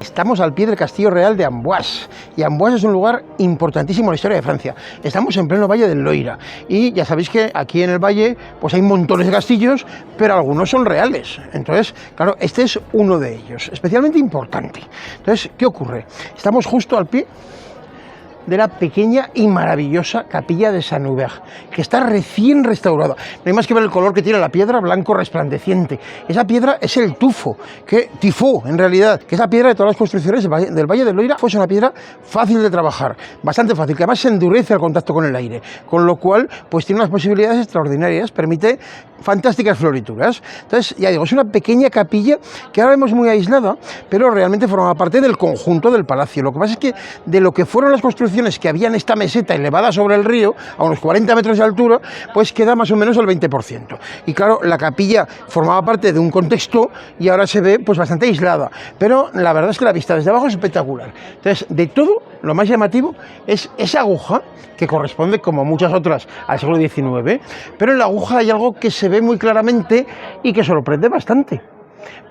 Estamos al pie del Castillo Real de Amboise, y Amboise es un lugar importantísimo en la historia de Francia. Estamos en pleno Valle del Loira, y ya sabéis que aquí en el valle pues hay montones de castillos, pero algunos son reales. Entonces, claro, este es uno de ellos, especialmente importante. Entonces, ¿qué ocurre? Estamos justo al pie de la pequeña y maravillosa capilla de Saint-Hubert, que está recién restaurada. No hay más que ver el color que tiene la piedra, blanco resplandeciente. Esa piedra es el tufo, tifó en realidad, que es la piedra de todas las construcciones del Valle del Loira. Fue una piedra fácil de trabajar, bastante fácil, que además se endurece al contacto con el aire, con lo cual pues tiene unas posibilidades extraordinarias, permite fantásticas florituras. Entonces, ya digo, es una pequeña capilla que ahora vemos muy aislada, pero realmente forma parte del conjunto del palacio. Lo que pasa es que de lo que fueron las construcciones que había en esta meseta elevada sobre el río, a unos 40 metros de altura, pues queda más o menos el 20%. Y claro, la capilla formaba parte de un contexto y ahora se ve pues bastante aislada, pero la verdad es que la vista desde abajo es espectacular. Entonces, de todo, lo más llamativo es esa aguja, que corresponde, como muchas otras, al siglo XIX, pero en la aguja hay algo que se ve muy claramente y que sorprende bastante.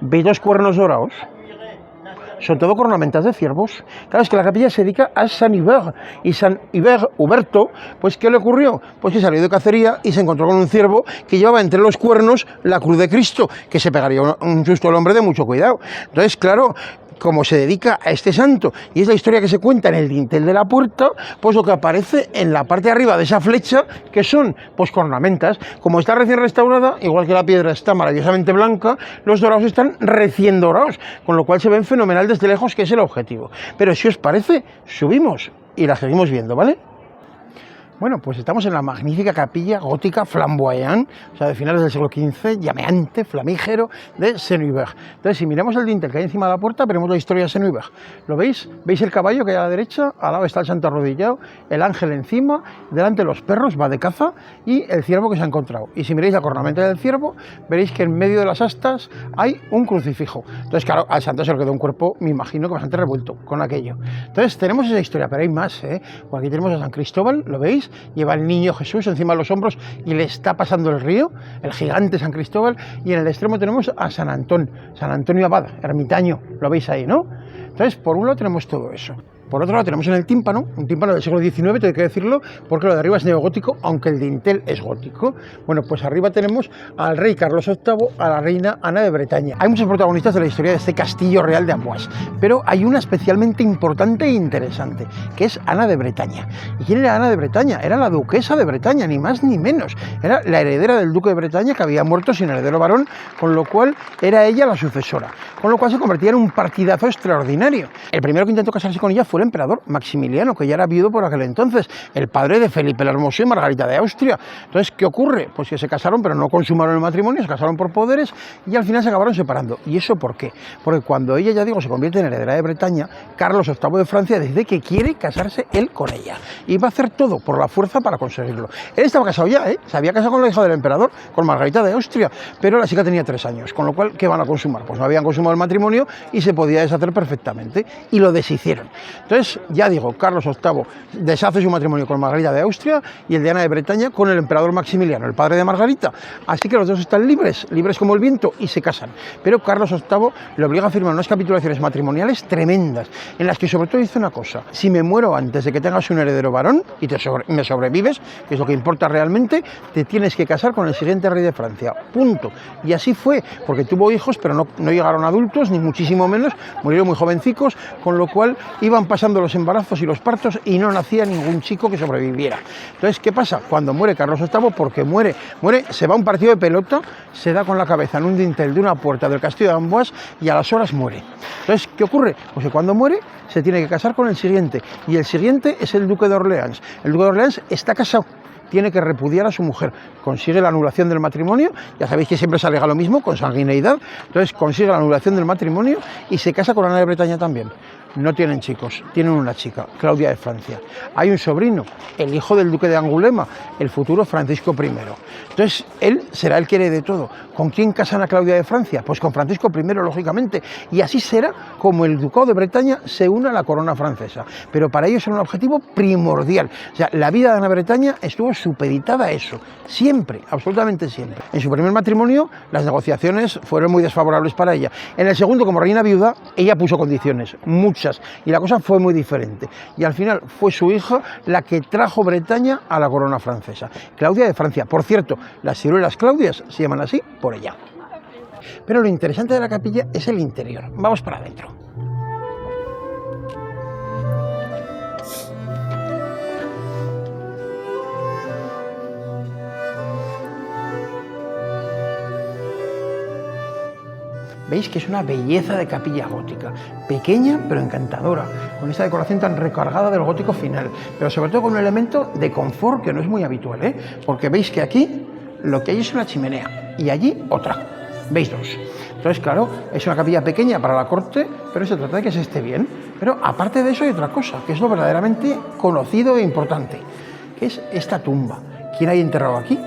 ¿Veis los cuernos dorados? Son todo ornamentas de ciervos. Claro, es que la capilla se dedica a Saint-Hubert, y Saint-Hubert, Huberto, pues ¿qué le ocurrió? Pues que salió de cacería y se encontró con un ciervo que llevaba entre los cuernos la cruz de Cristo, que se pegaría un susto al hombre de mucho cuidado. Entonces, claro, como se dedica a este santo, y es la historia que se cuenta en el dintel de la puerta, pues lo que aparece en la parte de arriba de esa flecha, que son pues cornamentas. Como está recién restaurada, igual que la piedra está maravillosamente blanca, los dorados están recién dorados, con lo cual se ven fenomenal desde lejos, que es el objetivo. Pero si os parece, subimos y la seguimos viendo, ¿vale? Bueno, pues estamos en la magnífica capilla gótica flamboyante, o sea, de finales del siglo XV, llameante, flamígero, de Saint-Hubert. Entonces, si miramos el dintel que hay encima de la puerta, veremos la historia de Saint-Hubert. ¿Lo veis? ¿Veis el caballo que hay a la derecha? Al lado está el santo arrodillado, el ángel encima, delante los perros, va de caza, y el ciervo que se ha encontrado. Y si miráis la cornamenta del ciervo, veréis que en medio de las astas hay un crucifijo. Entonces, claro, al santo se le quedó un cuerpo, me imagino, que bastante revuelto con aquello. Entonces, tenemos esa historia, pero hay más, ¿eh? Pues aquí tenemos a San Cristóbal, ¿lo veis? Lleva el niño Jesús encima de los hombros y le está pasando el río, el gigante San Cristóbal, y en el extremo tenemos a San Antón, San Antonio Abad, ermitaño, lo veis ahí, ¿no? Entonces, por un lado tenemos todo eso. Por otro lado tenemos en el tímpano, un tímpano del siglo XIX, tengo que decirlo, porque lo de arriba es neogótico, aunque el dintel es gótico. Bueno, pues arriba tenemos al rey Carlos VIII, a la reina Ana de Bretaña. Hay muchos protagonistas de la historia de este castillo real de Amboise, pero hay una especialmente importante e interesante, que es Ana de Bretaña. ¿Y quién era Ana de Bretaña? Era la duquesa de Bretaña, ni más ni menos. Era la heredera del duque de Bretaña, que había muerto sin heredero varón, con lo cual era ella la sucesora. Con lo cual se convertía en un partidazo extraordinario. El primero que intentó casarse con ella fue el emperador Maximiliano, que ya era viudo por aquel entonces, el padre de Felipe el Hermoso y Margarita de Austria. Entonces, ¿qué ocurre? Pues que se casaron, pero no consumaron el matrimonio, se casaron por poderes y al final se acabaron separando. ¿Y eso por qué? Porque cuando ella, ya digo, se convierte en heredera de Bretaña, Carlos VIII de Francia decide que quiere casarse él con ella. Y va a hacer todo por la fuerza para conseguirlo. Él estaba casado ya, ¿eh? Se había casado con la hija del emperador, con Margarita de Austria, pero la chica tenía 3 años, con lo cual, ¿qué van a consumar? Pues no habían consumado el matrimonio y se podía deshacer perfectamente. Y lo deshicieron. Entonces, ya digo, Carlos VIII deshace su matrimonio con Margarita de Austria y el de Ana de Bretaña con el emperador Maximiliano, el padre de Margarita. Así que los dos están libres como el viento, y se casan. Pero Carlos VIII le obliga a firmar unas capitulaciones matrimoniales tremendas, en las que sobre todo dice una cosa: si me muero antes de que tengas un heredero varón y me sobrevives, que es lo que importa realmente, te tienes que casar con el siguiente rey de Francia. Punto. Y así fue, porque tuvo hijos, pero no llegaron adultos, ni muchísimo menos, murieron muy jovencicos, con lo cual iban pasando los embarazos y los partos y no nacía ningún chico que sobreviviera. Entonces, ¿qué pasa? Cuando muere Carlos VIII, porque muere, se va a un partido de pelota, se da con la cabeza en un dintel de una puerta del castillo de Amboise y a las horas muere. Entonces, ¿qué ocurre? Pues que cuando muere se tiene que casar con el siguiente, y el siguiente es el duque de Orleans. El duque de Orleans está casado, tiene que repudiar a su mujer, consigue la anulación del matrimonio, ya sabéis que siempre se alega lo mismo, con sanguineidad. Entonces consigue la anulación del matrimonio y se casa con Ana de Bretaña también. no tienen chicos, tienen una chica, Claudia de Francia. Hay un sobrino, el hijo del duque de Angulema, el futuro Francisco I. Entonces, él será el que herede todo. ¿Con quién casan a Claudia de Francia? Pues con Francisco I, lógicamente. Y así será como el ducado de Bretaña se une a la corona francesa. Pero para ellos era un objetivo primordial. O sea, la vida de Ana Bretaña estuvo supeditada a eso. Siempre, absolutamente siempre. En su primer matrimonio, las negociaciones fueron muy desfavorables para ella. En el segundo, como reina viuda, ella puso condiciones, muchas, y la cosa fue muy diferente. Y al final fue su hija la que trajo Bretaña a la corona francesa. Claudia de Francia. Por cierto, las ciruelas Claudias se llaman así por ella. Pero lo interesante de la capilla es el interior. Vamos para adentro. Veis que es una belleza de capilla gótica, pequeña pero encantadora, con esta decoración tan recargada del gótico final, pero sobre todo con un elemento de confort que no es muy habitual, porque veis que aquí lo que hay es una chimenea y allí otra, veis dos. Entonces, claro, es una capilla pequeña para la corte, pero se trata de que se esté bien. Pero aparte de eso hay otra cosa, que es lo verdaderamente conocido e importante, que es esta tumba. ¿Quién hay enterrado aquí?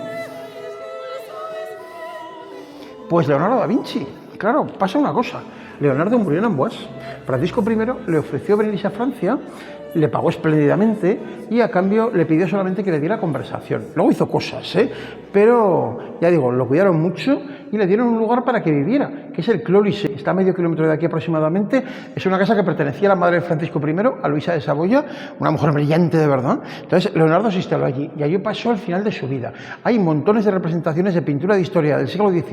Pues Leonardo da Vinci. Claro, pasa una cosa, Leonardo murió en Amboise, Francisco I le ofreció venirse a Francia, le pagó espléndidamente y a cambio le pidió solamente que le diera conversación. Luego hizo cosas, pero ya digo, lo cuidaron mucho y le dieron un lugar para que viviera, que es el Clos Licée. Está a medio kilómetro de aquí aproximadamente. Es una casa que pertenecía a la madre de Francisco I, a Luisa de Saboya, una mujer brillante de verdad. Entonces Leonardo se instaló allí y allí pasó al final de su vida. Hay montones de representaciones de pintura de historia del siglo XIX,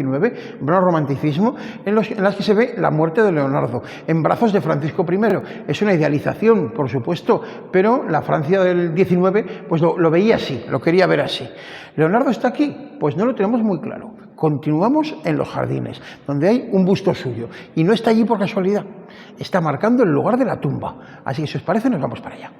pleno romanticismo, en las que se ve la muerte de Leonardo en brazos de Francisco I. Es una idealización, por supuesto, pero la Francia del XIX pues lo veía así, lo quería ver así. ¿Leonardo está aquí? Pues no lo tenemos muy claro. Continuamos en los jardines, donde hay un busto suyo, y no está allí por casualidad, está marcando el lugar de la tumba. Así que si os parece nos vamos para allá.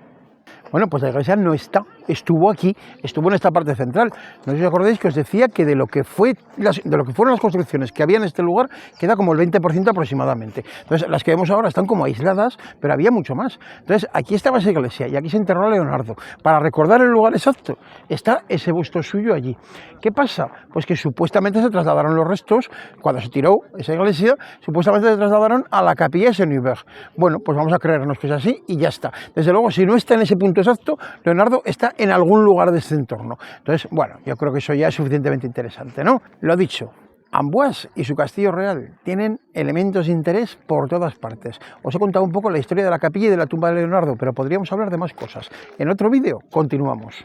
Bueno, pues la iglesia no está, estuvo aquí, estuvo en esta parte central. No sé si os acordáis que os decía que de lo que fueron las construcciones que había en este lugar, queda como el 20% aproximadamente. Entonces, las que vemos ahora están como aisladas, pero había mucho más. Entonces, aquí estaba esa iglesia y aquí se enterró a Leonardo. Para recordar el lugar exacto, está ese busto suyo allí. ¿Qué pasa? Pues que supuestamente se trasladaron los restos, cuando se tiró esa iglesia, supuestamente se trasladaron a la capilla de Saint-Hubert. Bueno, pues vamos a creernos que es así y ya está. Desde luego, si no está en ese punto exacto, Leonardo está en algún lugar de este entorno. Entonces, bueno, yo creo que eso ya es suficientemente interesante, ¿no? Lo dicho, Amboise y su castillo real tienen elementos de interés por todas partes. Os he contado un poco la historia de la capilla y de la tumba de Leonardo, pero podríamos hablar de más cosas. En otro vídeo continuamos.